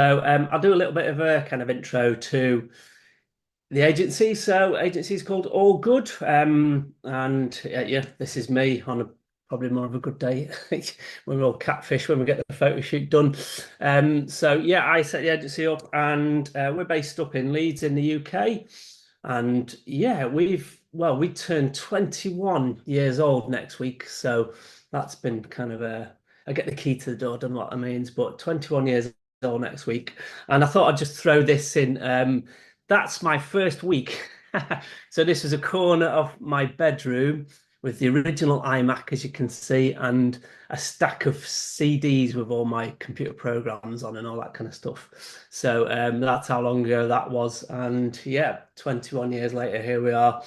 I'll do a little bit of a kind of intro to the agency. So, agency is called All Good, and yeah, this is me on a probably more of a good day when we're all catfish when we get the photo shoot done. So yeah, I set the agency up, and we're based up in Leeds in the UK, and yeah, we turned 21 years old next week, so that's been kind of a I get the key to the door, don't know what that means, but 21 years old next week. And I thought I'd just throw this in. That's my first week. So this is a corner of my bedroom with the original iMac, as you can see, and a stack of CDs with all my computer programs on and all that kind of stuff. So that's how long ago that was. And yeah, 21 years later, here we are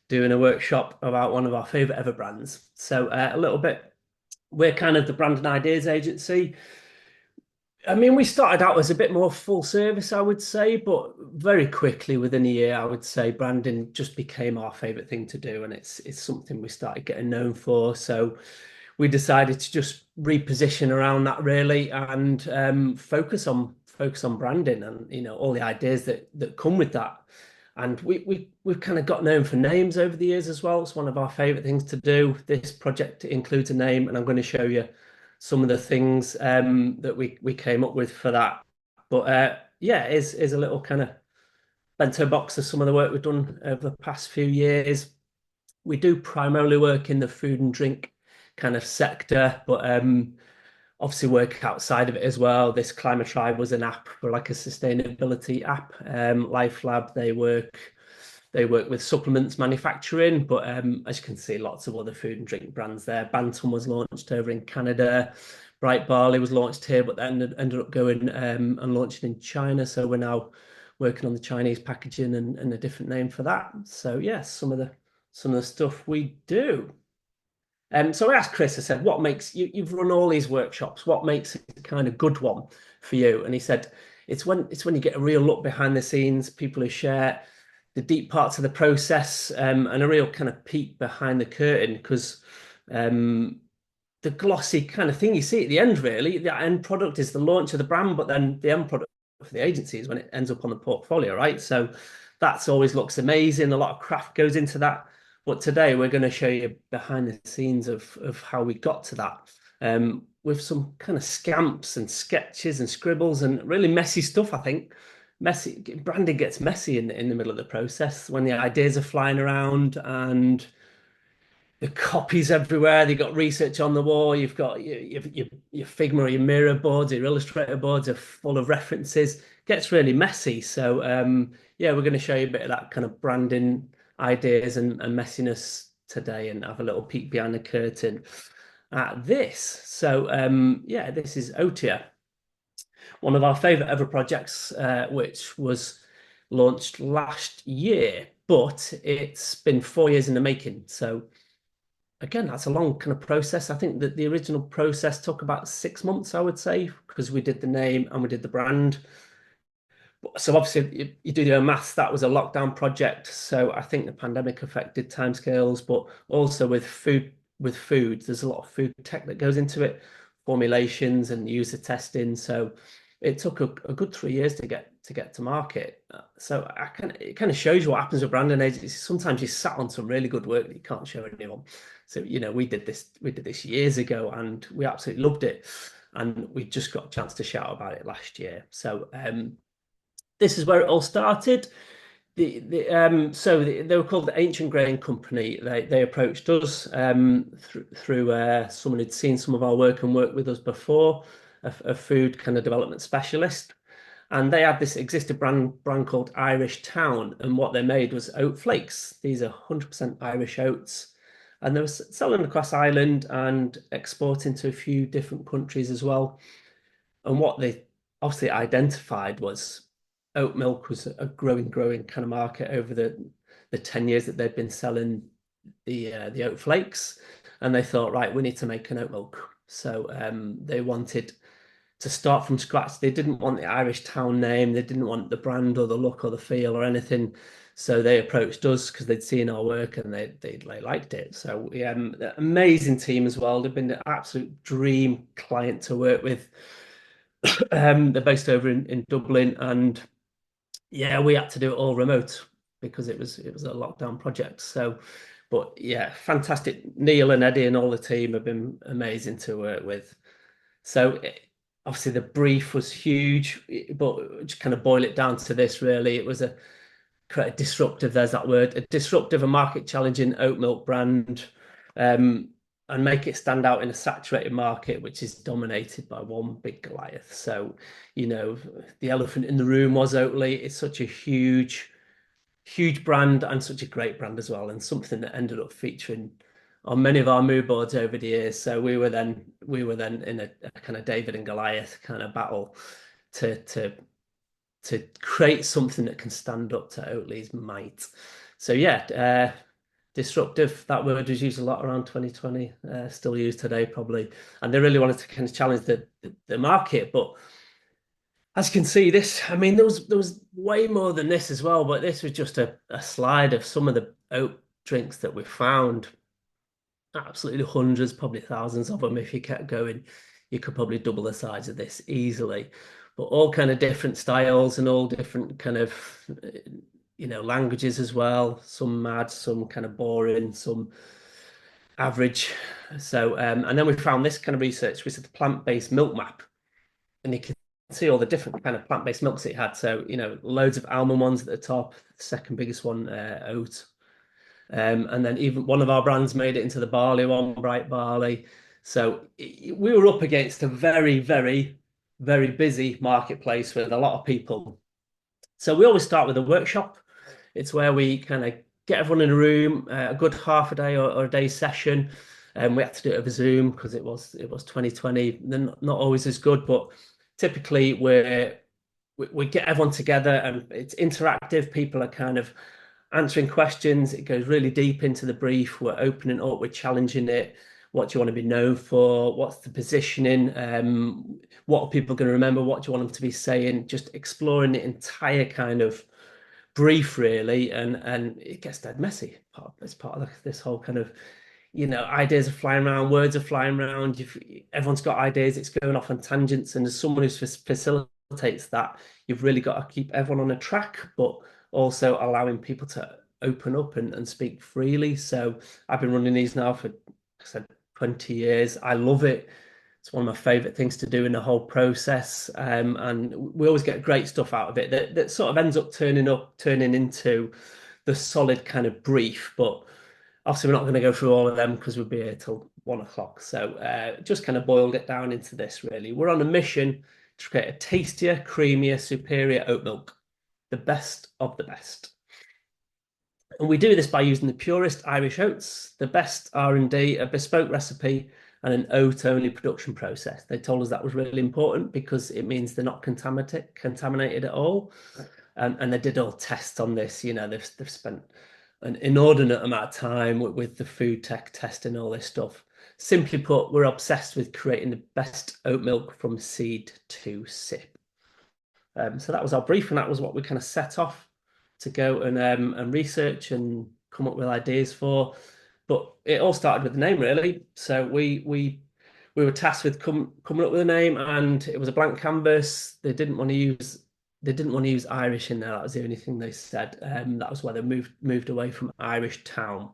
doing a workshop about one of our favorite ever brands. So a little bit, we're kind of the brand and ideas agency. I mean, we started out as a bit more full service, I would say, but very quickly within a year, I would say branding just became our favorite thing to do, and it's something we started getting known for. So we decided to just reposition around that really and focus on branding and all the ideas that come with that. And we've kind of got known for names over the years as well. It's one of our favorite things to do. This project includes a name, and I'm going to show you some of the things that we came up with for that. But yeah, is a little kind of bento box of some of the work we've done over the past few years. We do primarily work in the food and drink kind of sector, but obviously work outside of it as well. This Climate Tribe was an app for like a sustainability app. Life Lab, they work with supplements manufacturing, but as you can see, lots of other food and drink brands there. Bantam was launched over in Canada. Bright Barley was launched here, but then ended up going and launching in China. So we're now working on the Chinese packaging and a different name for that. So yes, some of the stuff we do. So I asked Chris, I said, what makes you've run all these workshops, what makes it a kind of good one for you? And he said, it's when you get a real look behind the scenes, people who share the deep parts of the process, and a real kind of peek behind the curtain, because um, the glossy kind of thing you see at the end, really, the end product is the launch of the brand, but then the end product for the agency is when it ends up on the portfolio, right? So that's always looks amazing. A lot of craft goes into that. But today we're going to show you behind the scenes of how we got to that, with some kind of scamps and sketches and scribbles and really messy stuff, I think. Messy branding gets messy in the middle of the process when the ideas are flying around and the copies everywhere. You've got research on the wall. You've got your Figma or your Miro boards, your Illustrator boards are full of references. It gets really messy. So yeah, we're going to show you a bit of that kind of branding ideas and messiness today, and have a little peek behind the curtain at this. So yeah, this is Otia, one of our favorite ever projects, which was launched last year, but it's been 4 years in the making. So again, that's a long kind of process. I think that the original process took about 6 months, I would say, because we did the name and we did the brand. So obviously, you do your maths. That was a lockdown project, so I think the pandemic affected timescales, but also with food, there's a lot of food tech that goes into it, formulations and user testing. So it took a good 3 years to get to market. So it kind of shows you what happens with branding agencies. Sometimes you sat on some really good work that you can't show anyone. So we did this years ago, and we absolutely loved it, and we just got a chance to shout about it last year. So this is where it all started. They were called the Ancient Grain Company. They approached us through someone who'd seen some of our work and worked with us before, a food kind of development specialist. And they had this existing brand called Irish Town, and what they made was oat flakes. These are 100% Irish oats, and they were selling across Ireland and exporting to a few different countries as well. And what they obviously identified was oat milk was a growing kind of market over the 10 years that they'd been selling the oat flakes. And they thought, right, we need to make an oat milk. So they wanted to start from scratch. They didn't want the Irish Town name. They didn't want the brand or the look or the feel or anything. So they approached us because they'd seen our work and they liked it. So we had an amazing team as well. They've been an absolute dream client to work with. They're based over in Dublin, and yeah, we had to do it all remote because it was a lockdown project. So, but yeah, fantastic. Neil and Eddie and all the team have been amazing to work with. So obviously the brief was huge, but just kind of boil it down to this really. It was a quite a disruptive, there's that word, a disruptive and market challenging oat milk brand, um, and make it stand out in a saturated market, which is dominated by one big Goliath. So, the elephant in the room was Oatly. It's such a huge brand and such a great brand as well, and something that ended up featuring on many of our mood boards over the years. So we were then in a kind of David and Goliath kind of battle to create something that can stand up to Oatly's might. So yeah, disruptive. That word was used a lot around 2020, still used today probably. And they really wanted to kind of challenge the market, but as you can see, this, I mean, there was way more than this as well, but this was just a slide of some of the oat drinks that we found. Absolutely hundreds, probably thousands of them. If you kept going, you could probably double the size of this easily. But all kind of different styles and all different kind of, languages as well. Some mad, some kind of boring, some average. So, and then we found this kind of research, which is the plant-based milk map, and you can see all the different kind of plant-based milks it had. So, loads of almond ones at the top. The second biggest one, oat. And then even one of our brands made it into the barley one, bright barley. So we were up against a very, very, very busy marketplace with a lot of people. So we always start with a workshop. It's where we kind of get everyone in a room, a good half a day or a day session. And we had to do it over Zoom because it was 2020. Then not always as good, but typically we get everyone together and it's interactive. People are kind of answering questions. It goes really deep into the brief. We're opening up, we're challenging it. What do you want to be known for? What's the positioning? What are people going to remember? What do you want them to be saying? Just exploring the entire kind of brief, really, and it gets dead messy. It's part of this whole kind of, ideas are flying around, words are flying around. Everyone's got ideas. It's going off on tangents, and as someone who facilitates that, you've really got to keep everyone on a track, but also allowing people to open up and speak freely. So I've been running these now for, like I said, 20 years. I love it. It's one of my favorite things to do in the whole process. And we always get great stuff out of it that sort of ends up turning into the solid kind of brief. But obviously, we're not going to go through all of them because we'll be here till 1 o'clock. So just kind of boiled it down into this, really. We're on a mission to create a tastier, creamier, superior oat milk, the best of the best. And we do this by using the purest Irish oats, the best R&D, a bespoke recipe, and an oat-only production process. They told us that was really important because it means they're not contaminated at all. And they did all tests on this. They've spent an inordinate amount of time with the food tech testing all this stuff. Simply put, we're obsessed with creating the best oat milk from seed to sip. So that was our brief, and that was what we kind of set off to go and research and come up with ideas for. But it all started with the name, really. So we were tasked with coming up with a name, and it was a blank canvas. They didn't want to use Irish in there. That was the only thing they said. That was why they moved away from Irish town.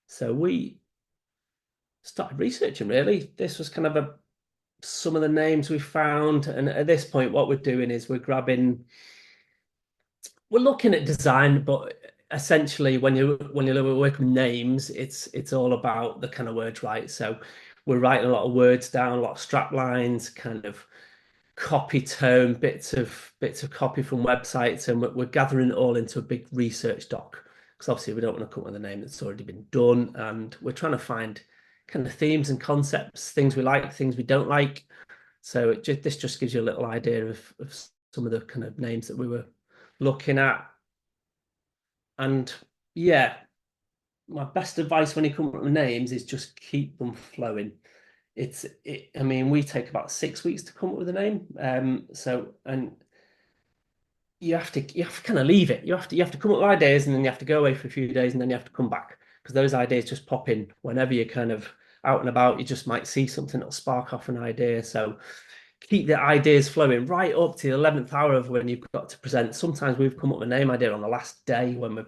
So we started researching. Really, this was kind of some of the names we found, and at this point, what we're doing is we're looking at design, but essentially, when you work with names, it's all about the kind of words, right? So we're writing a lot of words down, a lot of strap lines, kind of copy tone, bits of copy from websites, and we're gathering it all into a big research doc. Because obviously we don't want to come up with a name that's already been done, and we're trying to find kind of themes and concepts, things we like, things we don't like. So this just gives you a little idea of some of the kind of names that we were looking at. And yeah, my best advice when you come up with names is just keep them flowing. I mean, we take about 6 weeks to come up with a name. And you have to kind of leave it. You have to come up with ideas, and then you have to go away for a few days, and then you have to come back because those ideas just pop in whenever you're kind of out and about. You just might see something that'll spark off an idea. So keep the ideas flowing right up to the 11th hour of when you've got to present. Sometimes we've come up with a name idea on the last day when we're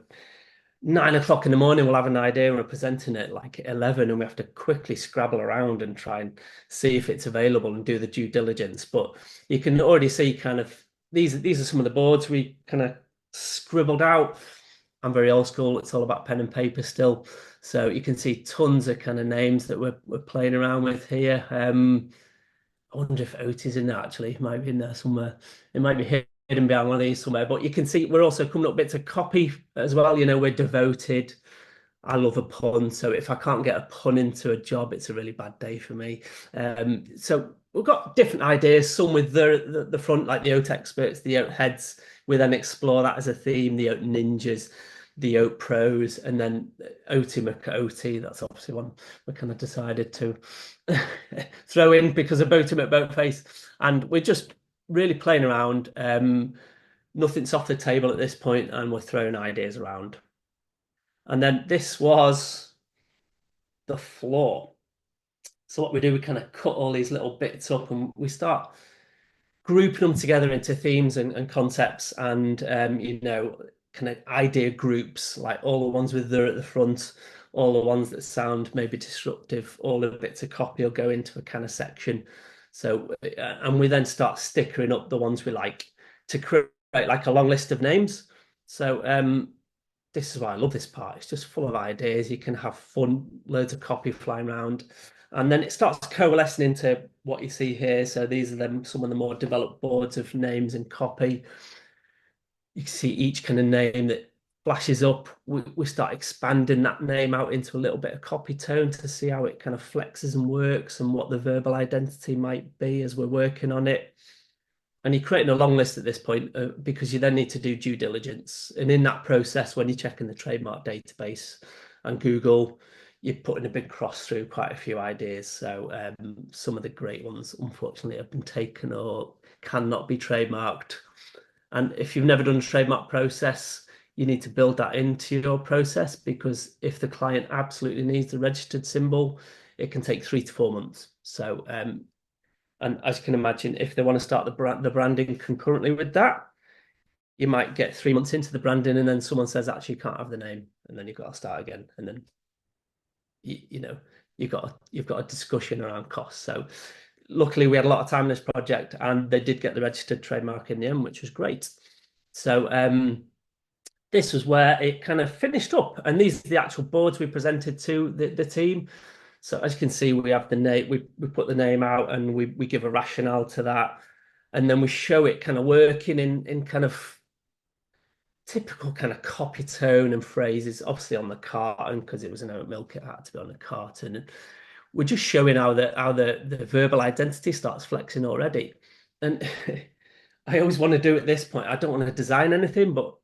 9 o'clock in the morning, we'll have an idea and we're presenting it like at 11, and we have to quickly scrabble around and try and see if it's available and do the due diligence. But you can already see kind of these are some of the boards we kind of scribbled out. I'm very old school. It's all about pen and paper still. So you can see tons of kind of names that we're playing around with here. I wonder if Otis in there actually. It might be in there somewhere. It might be hidden behind one of these somewhere. But you can see we're also coming up bits of copy as well. We're devoted. I love a pun. So if I can't get a pun into a job, it's a really bad day for me. So we've got different ideas, some with the front, like the oat experts, the oat heads. We then explore that as a theme, the oat ninjas, the oat pros, and then OT McOT. That's obviously one we kind of decided to throw in because of Boaty McBoatface. And we're just really playing around. Nothing's off the table at this point, and we're throwing ideas around. And then this was the floor. So what we do, we kind of cut all these little bits up and we start grouping them together into themes and concepts and kind of idea groups, like all the ones with there at the front, all the ones that sound maybe disruptive, all the bits of copy will go into a kind of section. So and we then start stickering up the ones we like to create like a long list of names. So this is why I love this part. It's just full of ideas. You can have fun, loads of copy flying around. And then it starts coalescing into what you see here. So these are some of the more developed boards of names and copy. You can see each kind of name that flashes up. We start expanding that name out into a little bit of copy tone to see how it kind of flexes and works and what the verbal identity might be as we're working on it. And you're creating a long list at this point because you then need to do due diligence. And in that process, when you're checking the trademark database and Google, you're putting a big cross through quite a few ideas. So some of the great ones, unfortunately, have been taken or cannot be trademarked. And if you've never done a trademark process, you need to build that into your process because if the client absolutely needs the registered symbol, it can take 3 to 4 months. So and as you can imagine, if they want to start the branding concurrently with that, you might get 3 months into the branding and then someone says, actually, you can't have the name. And then you've got to start again. And then, you've got a discussion around costs. So luckily we had a lot of time in this project and they did get the registered trademark in the end, which was great. So this was where it kind of finished up. And these are the actual boards we presented to the team. So as you can see, we have the name, we put the name out and we give a rationale to that. And then we show it kind of working in kind of typical kind of copy tone and phrases, obviously on the carton, because it was an oat milk, it had to be on the carton. And we're just showing how the verbal identity starts flexing already. And I always want to do at this point, I don't want to design anything, but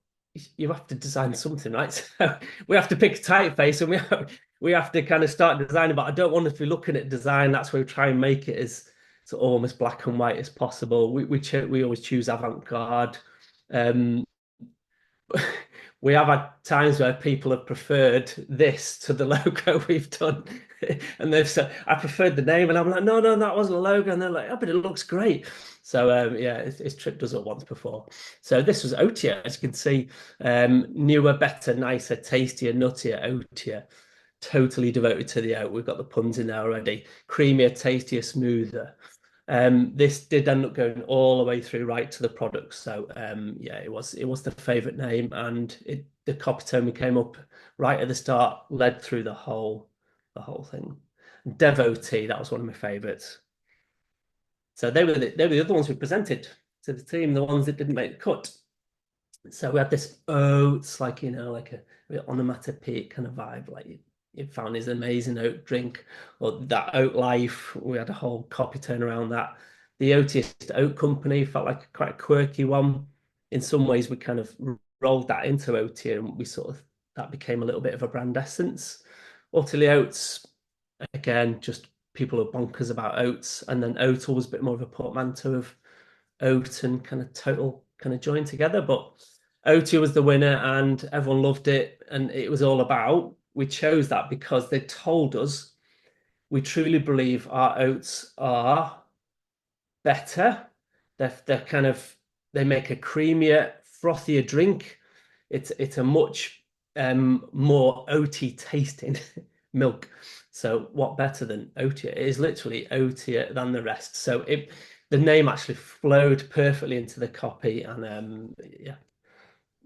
you have to design something, right? So we have to pick a typeface and we have to kind of start designing, but I don't want to be looking at design. That's where we try and make it as sort of almost black and white as possible. We always choose avant-garde. Um, we have had times where people have preferred this to the logo we've done, and they've said, "I preferred the name," and I'm like, "No, no, that wasn't a logo," and they're like, "Oh, but it looks great." So yeah, it's tripped us up once before. So this was oatier, as you can see, newer, better, nicer, tastier, nuttier, oatier. Totally devoted to the oat. We've got the puns in there already. Creamier, tastier, smoother. This did end up going all the way through right to the product. So yeah, it was the favorite name, and the copy tone we came up right at the start led through the whole thing. Devotee, that was one of my favorites. So they were the other ones we presented to the team, the ones that didn't make the cut. So we had this oats, like like a onomatopoeic kind of vibe, like you found his amazing oat drink or that oat life. We had a whole copy turn around that. The oatiest oat company felt like quite a quirky one. In some ways, we kind of rolled that into oaty and we sort of that became a little bit of a brand essence. Utterly oats, again, just people are bonkers about oats, and then oatal was a bit more of a portmanteau of oat and kind of total kind of joined together. But O2 was the winner and everyone loved it. And it was all about, we chose that because they told us we truly believe our oats are better. They're kind of they make a creamier, frothier drink. It's a much more oaty tasting milk. So what better than oatier? It is literally oatier than the rest. So it the name actually flowed perfectly into the copy, and yeah,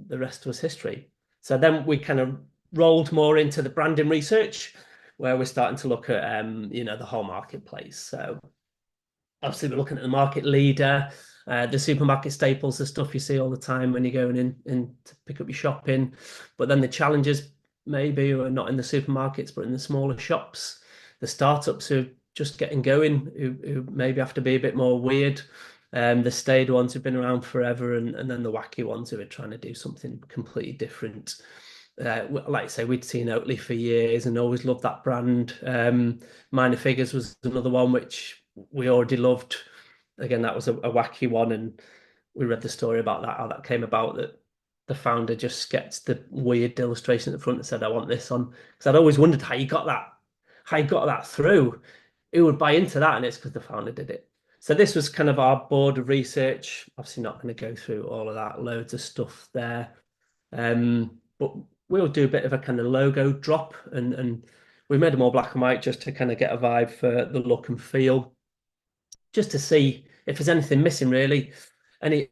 the rest was history. So then we kind of rolled more into the branding research, where we're starting to look at the whole marketplace. So obviously we're looking at the market leader, the supermarket staples, the stuff you see all the time when you're going in to pick up your shopping. But then the challenges maybe are not in the supermarkets, but in the smaller shops, the startups who are just getting going, who maybe have to be a bit more weird. The staid ones who've been around forever, and then the wacky ones who are trying to do something completely different. Like I say, we'd seen Oatly for years and always loved that brand. Minor Figures was another one which we already loved. Again, that was a wacky one, and we read the story about that, how that came about, that the founder just sketched the weird illustration at the front and said, "I want this on." Because I'd always wondered how you got that through. Who would buy into that? And it's because the founder did it. So this was kind of our board of research. Obviously, not going to go through all of that, loads of stuff there. But we'll do a bit of a kind of logo drop, and we made them all black and white just to kind of get a vibe for the look and feel, just to see if there's anything missing really, any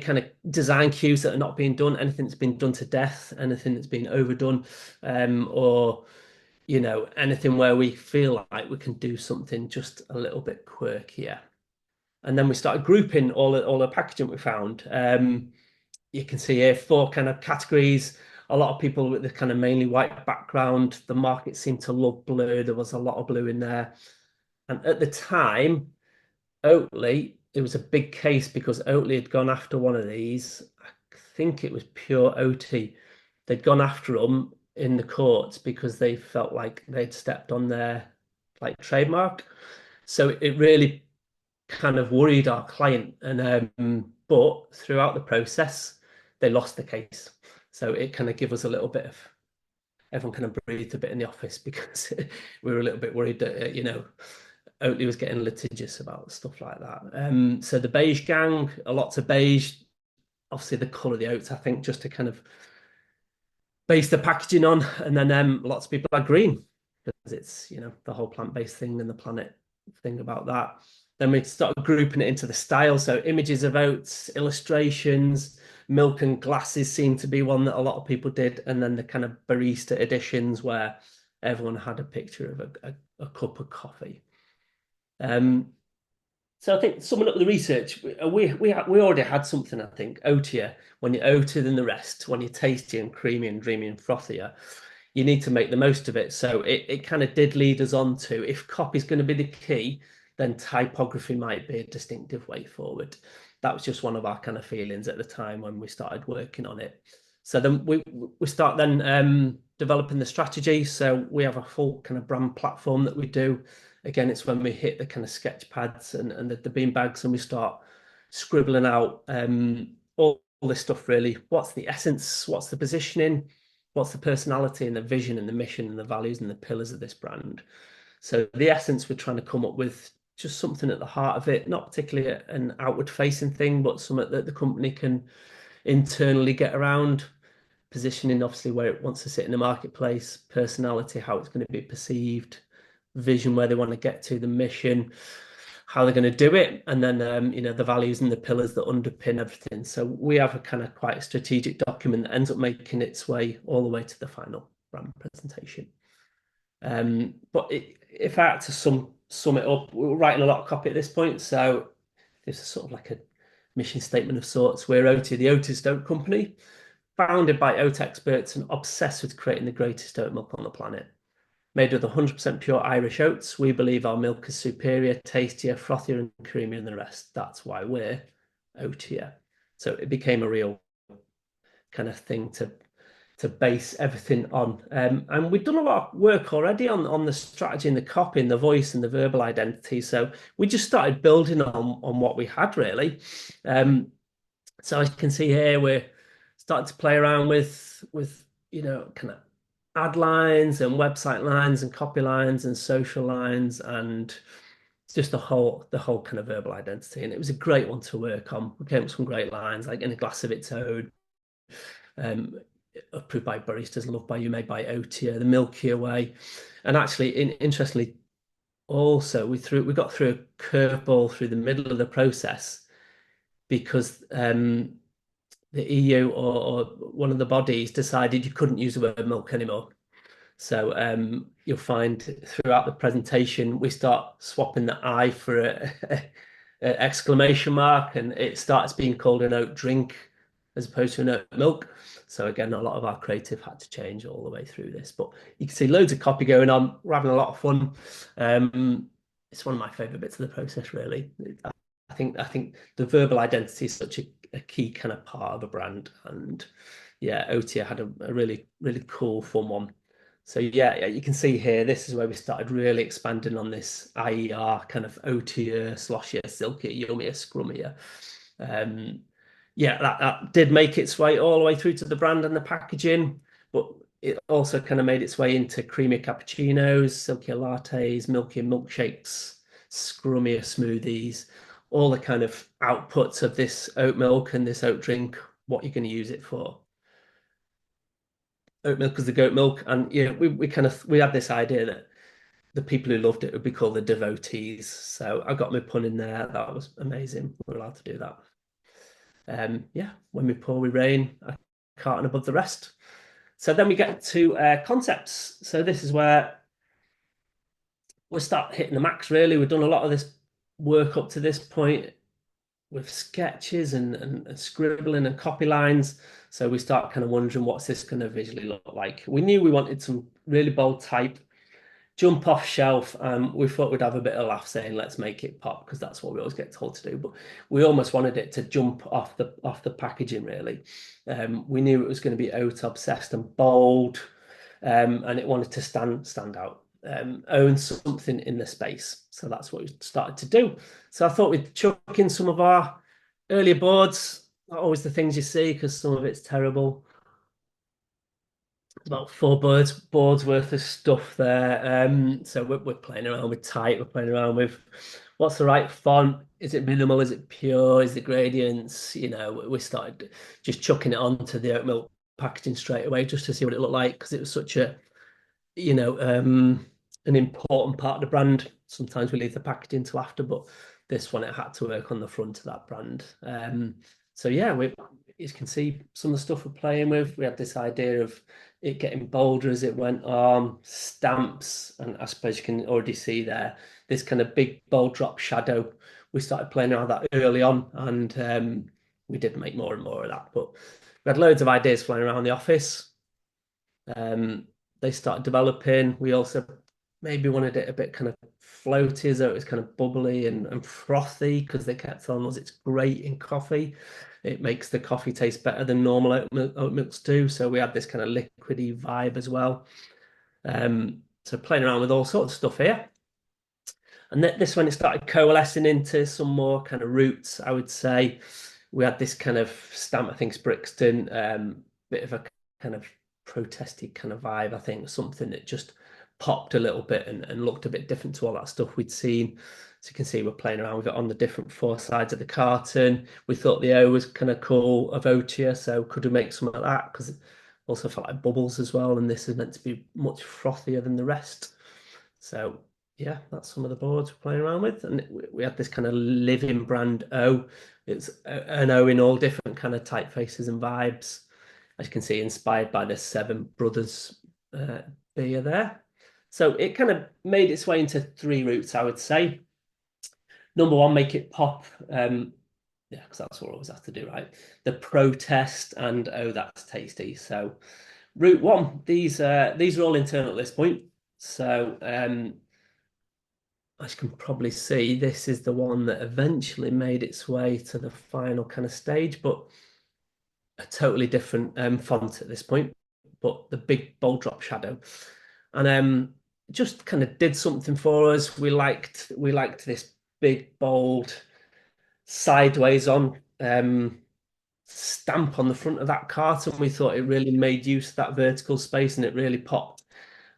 kind of design cues that are not being done, anything that's been done to death, anything that's been overdone, or anything where we feel like we can do something just a little bit quirkier. And then we started grouping all the packaging we found. You can see here four kind of categories. A lot of people with the kind of mainly white background. The market seemed to love blue. There was a lot of blue in there. And at the time, Oatly, it was a big case because Oatly had gone after one of these. I think it was Pure Oaty. They'd gone after them in the courts because they felt like they'd stepped on their like trademark. So it really kind of worried our client, and but throughout the process they lost the case, so it kind of gave us a little bit of everyone kind of breathed a bit in the office because we were a little bit worried that Oatly was getting litigious about stuff like that. So the beige gang, a lot of beige, obviously the color of the oats, I think, just to kind of base the packaging on, and then lots of people are green because it's the whole plant-based thing and the planet thing about that. Then we started grouping it into the style, so images of oats, illustrations, milk and glasses seemed to be one that a lot of people did, and then the kind of barista editions where everyone had a picture of a cup of coffee. So I think summing up the research, we already had something. I think oatier, when you're oatier than the rest, when you're tasty and creamy and dreamy and frothier, you need to make the most of it. So it kind of did lead us on to, if copy is going to be the key, then typography might be a distinctive way forward. That was just one of our kind of feelings at the time when we started working on it. So then we start then developing the strategy. So we have a full kind of brand platform that we do. Again, it's when we hit the kind of sketch pads and the bean bags, and we start scribbling out all this stuff really. What's the essence? What's the positioning? What's the personality and the vision and the mission and the values and the pillars of this brand? So the essence, we're trying to come up with just something at the heart of it, not particularly an outward facing thing, but something that the company can internally get around. Positioning, obviously, where it wants to sit in the marketplace, personality, how it's going to be perceived, vision, where they want to get to, the mission, how they're going to do it, and then the values and the pillars that underpin everything. So we have a kind of quite a strategic document that ends up making its way all the way to the final brand presentation. But if I had to sum it up, we were writing a lot of copy at this point, so this is sort of like a mission statement of sorts. We're OT, the Oatist Oat Company, founded by oat experts and obsessed with creating the greatest oat milk on the planet. Made with 100% pure Irish oats, we believe our milk is superior, tastier, frothier, and creamier than the rest. That's why we're oatier. So it became a real kind of thing to base everything on. And we've done a lot of work already on the strategy and the copy and the voice and the verbal identity. So we just started building on what we had really. So as you can see here, we're starting to play around with kind of ad lines and website lines and copy lines and social lines and just the whole kind of verbal identity, and it was a great one to work on. We came up with some great lines like "In a glass of its own," um, approved by baristas, loved by you, made by Otia, the milkier way, and actually, interestingly, also we got through a curveball through the middle of the process because the EU or one of the bodies decided you couldn't use the word milk anymore. So you'll find throughout the presentation, we start swapping the I for a exclamation mark, and it starts being called an oat drink as opposed to an oat milk. So again, a lot of our creative had to change all the way through this, but you can see loads of copy going on. We're having a lot of fun. It's one of my favorite bits of the process, really. I think the verbal identity is such a key kind of part of a brand, and yeah, Otia had a really really cool fun one. So yeah, you can see here, this is where we started really expanding on this IER kind of oatier, sloshier, silkier, yummier, scrummier. Um, yeah, that did make its way all the way through to the brand and the packaging, but it also kind of made its way into creamy cappuccinos, silkier lattes, milkier milkshakes, scrummier smoothies, all the kind of outputs of this oat milk and this oat drink, what you're going to use it for. Oat milk is the goat milk, and yeah, we had this idea that the people who loved it would be called the devotees. So I got my pun in there. That was amazing. We're allowed to do that. Yeah, when we pour, we rain. A carton above the rest. So then we get to concepts. So this is where we start hitting the max. Really, we've done a lot of this work up to this point with sketches and scribbling and copy lines. So we start kind of wondering what's this going to visually look like. We knew we wanted some really bold type, jump off shelf, and we thought we'd have a bit of a laugh saying let's make it pop because that's what we always get told to do. But we almost wanted it to jump off the packaging really. We knew it was going to be oat obsessed and bold, and it wanted to stand out. Own something in the space. So that's what we started to do. So I thought we'd chuck in some of our earlier boards, not always the things you see because some of it's terrible. It's about four boards worth of stuff there. So we're playing around with type, we're playing around with what's the right font. Is it minimal? Is it pure? Is it gradients? We started just chucking it onto the oat milk packaging straight away just to see what it looked like because it was such a an important part of the brand. Sometimes we leave the packaging till after, but this one it had to work on the front of that brand. So yeah, you can see some of the stuff we're playing with. We had this idea of it getting bolder as it went on, stamps, and I suppose you can already see there this kind of big bold drop shadow. We started playing around that early on, and we did make more and more of that. But we had loads of ideas flying around the office. They started developing. We also maybe wanted it a bit kind of floaty, as though it was kind of bubbly and frothy, because they kept telling us it's great in coffee. It makes the coffee taste better than normal oat milks do. So we had this kind of liquidy vibe as well. So playing around with all sorts of stuff here. And this when it started coalescing into some more kind of roots, I would say. We had this kind of stamp, I think it's Brixton, bit of a kind of protesty kind of vibe, I think, something that just popped a little bit and looked a bit different to all that stuff we'd seen. So you can see we're playing around with it on the different four sides of the carton. We thought the O was kind of cool of Otia, so could we make some of that? Because it also felt like bubbles as well, and this is meant to be much frothier than the rest. So yeah, that's some of the boards we're playing around with. And we had this kind of living brand O. It's an O in all different kind of typefaces and vibes. As you can see, inspired by the Seven Brothers beer there. So it kind of made its way into three routes, I would say. Number one, make it pop. Yeah, because that's what we always have to do, right? The protest and oh, that's tasty. So route one, these are all internal at this point. So as you can probably see, this is the one that eventually made its way to the final kind of stage, but a totally different font at this point, but the big bold drop shadow. And just kind of did something for us. We liked this big, bold, sideways on stamp on the front of that carton. We thought it really made use of that vertical space and it really popped.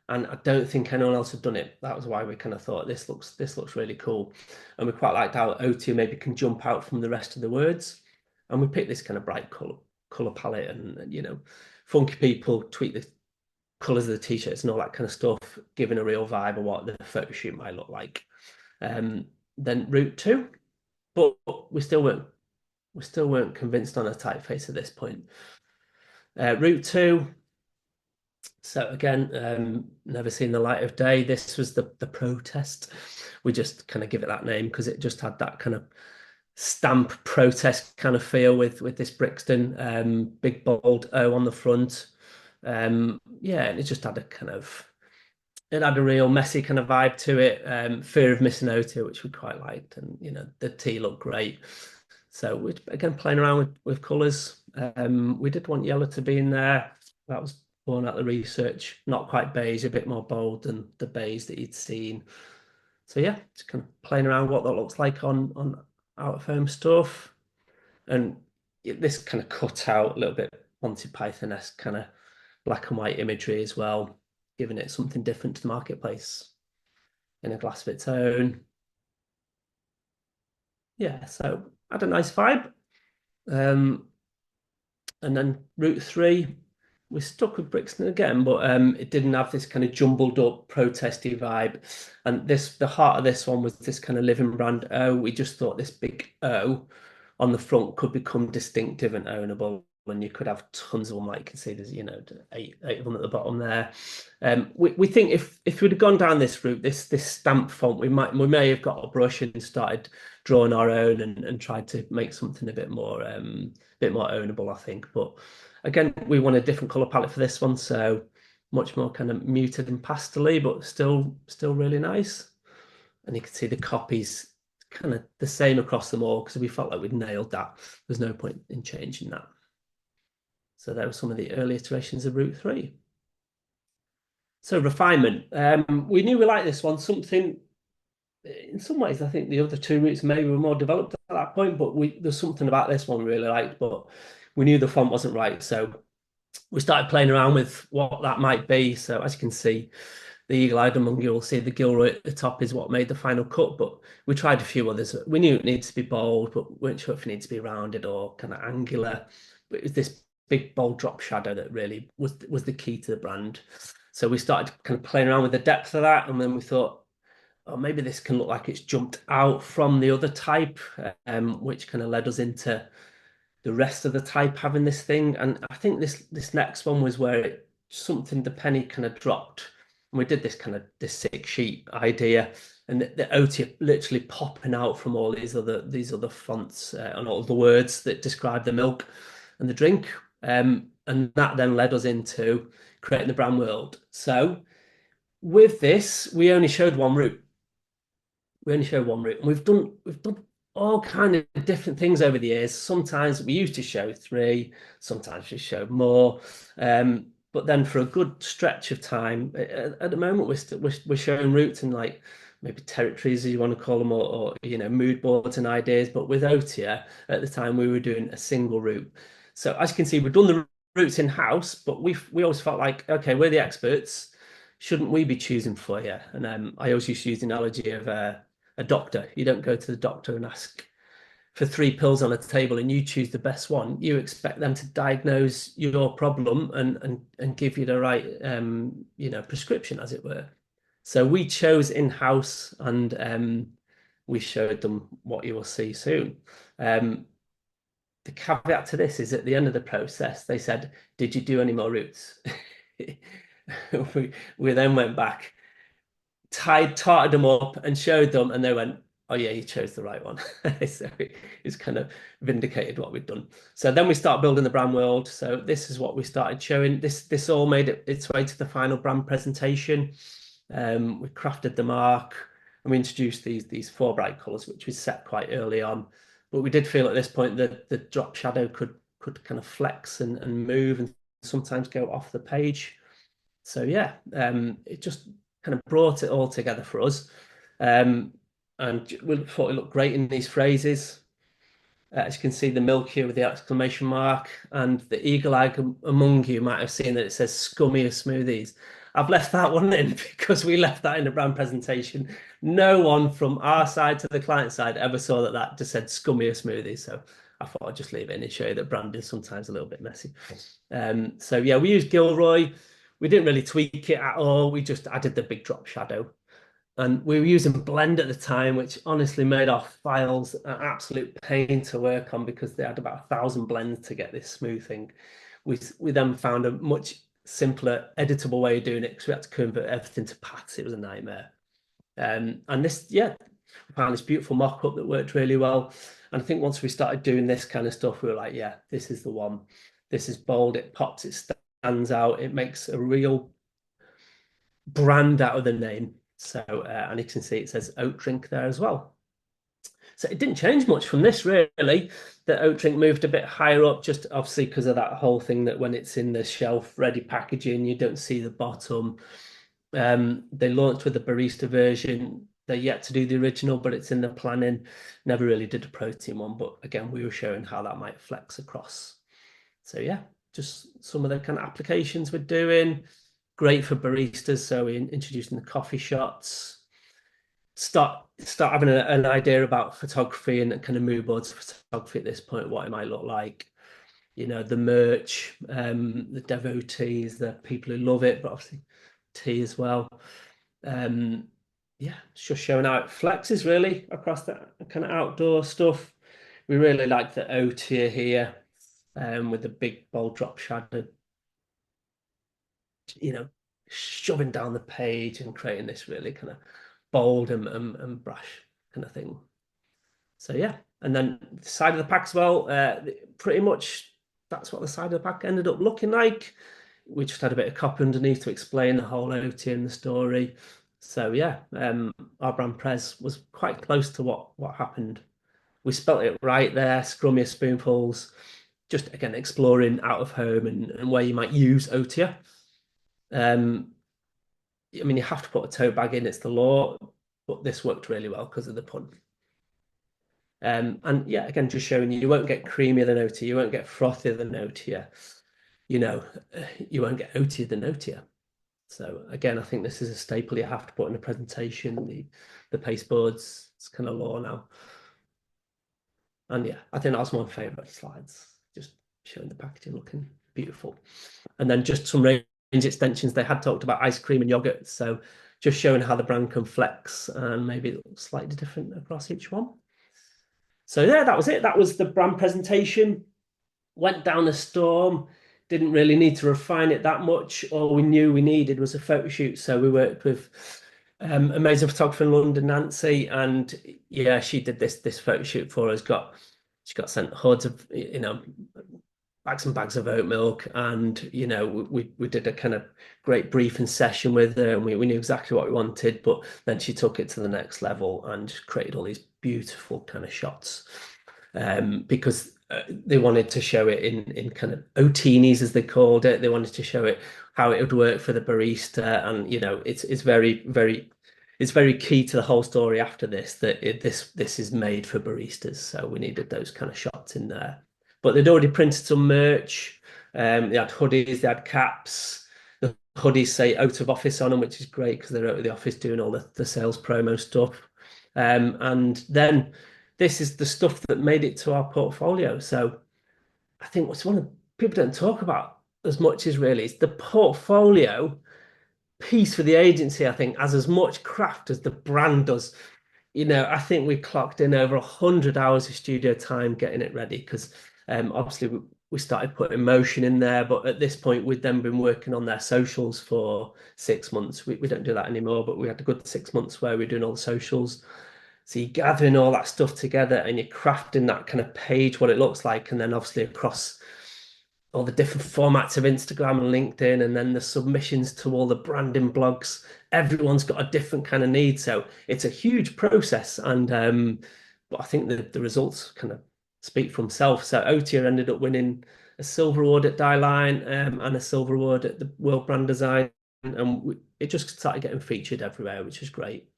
and I don't think anyone else had done it. That was why we kind of thought this looks really cool, and we quite liked how O2 maybe can jump out from the rest of the words, and we picked this kind of bright color palette, and funky people tweak the colors of the t-shirts and all that kind of stuff, giving a real vibe of what the photo shoot might look like. Um, then route two, but we still weren't convinced on a typeface at this point. Route two. So again, never seen the light of day. This was the protest. We just kind of give it that name because it just had that kind of stamp protest kind of feel with this Brixton big bold O on the front. Yeah, and it just had a kind of it had a real messy kind of vibe to it. Fear of missing out, which we quite liked, and the tea looked great. So we again playing around with colours. We did want yellow to be in there. That was born out of the research. Not quite beige, a bit more bold than the beige that you'd seen. So yeah, just kind of playing around what that looks like on out of home stuff, and this kind of cut out a little bit Monty Python-esque kind of black and white imagery as well, giving it something different to the marketplace in a glass of its own. Yeah, so had a nice vibe. Um, and then route three, we stuck with Brixton again, but it didn't have this kind of jumbled up protesty vibe. And the heart of this one was this kind of living brand O. We just thought this big O on the front could become distinctive and ownable, and you could have tons of them. Like you can see, there's eight of them at the bottom there. We think if we'd have gone down this route, this stamp font, we may have got a brush and started drawing our own and tried to make something a bit more ownable, I think. But again, we want a different color palette for this one, so much more kind of muted and pastely, but still really nice. And you can see the copies kind of the same across them all because we felt like we'd nailed that. There's no point in changing that. So there were some of the early iterations of Route 3. So refinement. We knew we liked this one. Something, in some ways, I think the other two routes maybe were more developed at that point, but there's something about this one we really liked, but we knew the font wasn't right. So we started playing around with what that might be. So as you can see, the eagle-eyed among you will see the Gilroy at the top is what made the final cut, but we tried a few others. We knew it needs to be bold, but weren't sure if it needs to be rounded or kind of angular. But it was this big bold drop shadow that really was the key to the brand. So we started kind of playing around with the depth of that, and then we thought, oh, maybe this can look like it's jumped out from the other type, which kind of led us into the rest of the type having this thing. And I think this next one was where the penny kind of dropped. And we did this 6 sheet idea, and the OT literally popping out from all these other fonts and all the words that describe the milk and the drink. And that then led us into creating the brand world. So with this, we only showed one route. And we've done all kind of different things over the years. Sometimes we used to show three, sometimes we showed more. But then for a good stretch of time, at the moment we're showing routes in like maybe territories, as you want to call them, or mood boards and ideas. But with Otia, at the time we were doing a single route. So as you can see, we've done the routes in house, but we always felt like, okay, we're the experts. Shouldn't we be choosing for you? And I always used to use the analogy of a doctor. You don't go to the doctor and ask for 3 pills on a table and you choose the best one. You expect them to diagnose your problem and give you the right prescription, as it were. So we chose in-house, and we showed them what you will see soon. The caveat to this is at the end of the process, they said, "Did you do any more routes?" we then went back, tarted them up and showed them, and they went, "Oh yeah, you chose the right one." So it's kind of vindicated what we've done. So then we start building the brand world. So this is what we started showing. This all made its way to the final brand presentation. We crafted the mark, and we introduced these 4 bright colors, which we set quite early on. But we did feel at this point that the drop shadow could kind of flex and move and sometimes go off the page. So yeah, it just kind of brought it all together for us. And we thought it looked great in these phrases. As you can see, the milk here with the exclamation mark, and the eagle eye among you might have seen that it says scummier smoothies. I've left that one in because we left that in the brand presentation. No one from our side to the client side ever saw that that just said scummier smoothies. So I thought I'd just leave it in and show you that branding is sometimes a little bit messy. So yeah, we used Gilroy. We didn't really tweak it at all. We just added the big drop shadow. And we were using Blend at the time, which honestly made our files an absolute pain to work on because they had about 1,000 blends to get this smoothing. We then found a much simpler, editable way of doing it because we had to convert everything to paths. It was a nightmare. And this, yeah, we found this beautiful mock-up that worked really well. And I think once we started doing this kind of stuff, we were like, yeah, this is the one. This is bold, it pops, it stands out, it makes a real brand out of the name. So, and you can see it says oat drink there as well. So it didn't change much from this really. The oat drink moved a bit higher up, just obviously because of that whole thing that when it's in the shelf ready packaging, you don't see the bottom. They launched with the barista version. They're yet to do the original, but it's in the planning. Never really did a protein one, but again, we were showing how that might flex across. So yeah, just some of the kind of applications we're doing. Great for baristas. So we're introducing the coffee shots. Start having an idea about photography and kind of mood boards for photography at this point, what it might look like. You know, the merch, the devotees, the people who love it, but obviously tea as well. Um, yeah, it's just showing how it flexes really across that kind of outdoor stuff. We really like the O tier here, with the big bold drop shadow, you know, shoving down the page and creating this really kind of bold and brash kind of thing. So yeah, and then the side of the pack as well, pretty much that's what the side of the pack ended up looking like. We just had a bit of copy underneath to explain the whole OT and the story. So yeah, our brand pres was quite close to what happened. We spelt it right there, scrummier spoonfuls, just again exploring out of home and where you might use OTIA. Um, I mean, you have to put a tote bag in, it's the law, but this worked really well because of the pun. And yeah, again, just showing you, you won't get creamier than OTIA, you won't get frothier than OTIA, you know, you won't get OTIA than OTIA. So again, I think this is a staple you have to put in a presentation. The paste boards, it's kind of law now. And yeah, I think that's my favorite slides, just showing the packaging looking beautiful. And then just some range extensions. They had talked about ice cream and yogurt, so just showing how the brand can flex and maybe slightly different across each one. So yeah, that was it. That was the brand presentation. Went down a storm. Didn't really need to refine it that much. All we knew we needed was a photo shoot. So we worked with amazing photographer in London, Nancy, and yeah, she did this photo shoot for us. She got sent hordes of bags and bags of oat milk, and we did a kind of great briefing session with her, and we knew exactly what we wanted. But then she took it to the next level and created all these beautiful kind of shots, because they wanted to show it in kind of otinis as they called it. They wanted to show it how it would work for the barista, and it's very key to the whole story after this that this is made for baristas. So we needed those kind of shots in there. But they'd already printed some merch. They had hoodies, they had caps. The hoodies say out of office on them, which is great because they're out of the office doing all the sales promo stuff. And then this is the stuff that made it to our portfolio. So I think what's one of people don't talk about as much as really is the portfolio piece for the agency. I think has as much craft as the brand does. I think we clocked in over 100 hours of studio time getting it ready because obviously we started putting motion in there, but at this point we'd then been working on their socials for 6 months. We don't do that anymore, but we had a good 6 months where we are doing all the socials. So you're gathering all that stuff together and you're crafting that kind of page, what it looks like, and then obviously across all the different formats of Instagram and LinkedIn, and then the submissions to all the branding blogs. Everyone's got a different kind of need, so it's a huge process. And but I think the results kind of speak for themselves. So Otier ended up winning a silver award at Dieline, and a silver award at the World Brand Design, and it just started getting featured everywhere, which is great.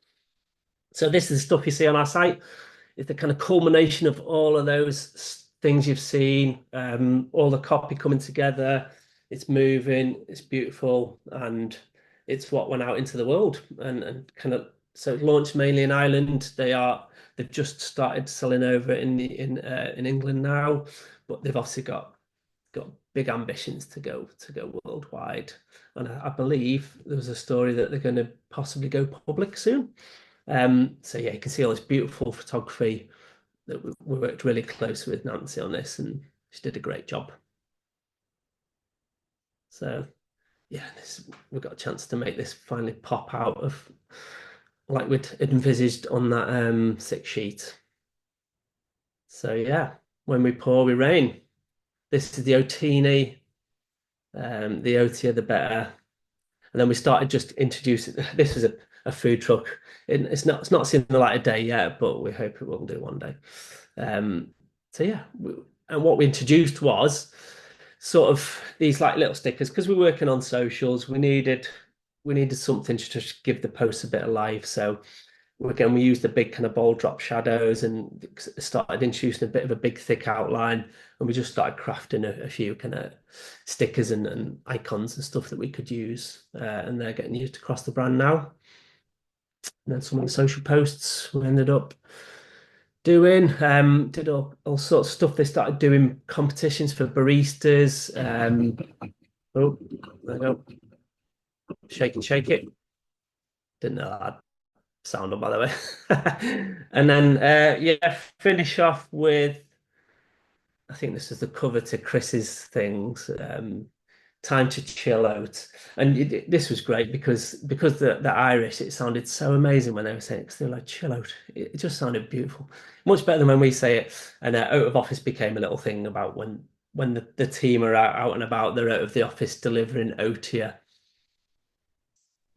So this is the stuff you see on our site. it's the kind of culmination of all of those things you've seen, all the copy coming together. It's moving, it's beautiful, and it's what went out into the world and kind of so it launched mainly in Ireland. They've just started selling over in England now, but they've obviously got big ambitions to go worldwide. And I believe there was a story that they're going to possibly go public soon. So yeah, you can see all this beautiful photography that we worked really close with Nancy on this, and she did a great job. So yeah, we've got a chance to make this finally pop out of like we'd envisaged on that six sheet. So yeah, when we pour, we rain. This is the Otini. The oatier, the better. And then we started just introducing. This is a food truck. It's not seen the light of day yet, but we hope it will do one day. So yeah, and what we introduced was sort of these like little stickers because we're working on socials. We needed something to just give the post a bit of life. So again, we used the big kind of bold drop shadows and started introducing a bit of a big thick outline, and we just started crafting a few kind of stickers and icons and stuff that we could use, and they're getting used across the brand now. And then some of the social posts we ended up doing, did all sorts of stuff. They started doing competitions for baristas. Oh, there we go. Shake it. Didn't know that sound on, by the way. And then yeah, finish off with I think this is the cover to Chris's things. Time to chill out, and this was great because the Irish it sounded so amazing when they were saying it 'cause they were like chill out. It just sounded beautiful, much better than when we say it. And out of office became a little thing about when the team are out and about, they're out of the office delivering OTIA.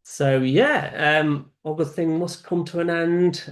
So yeah, all good thing must come to an end.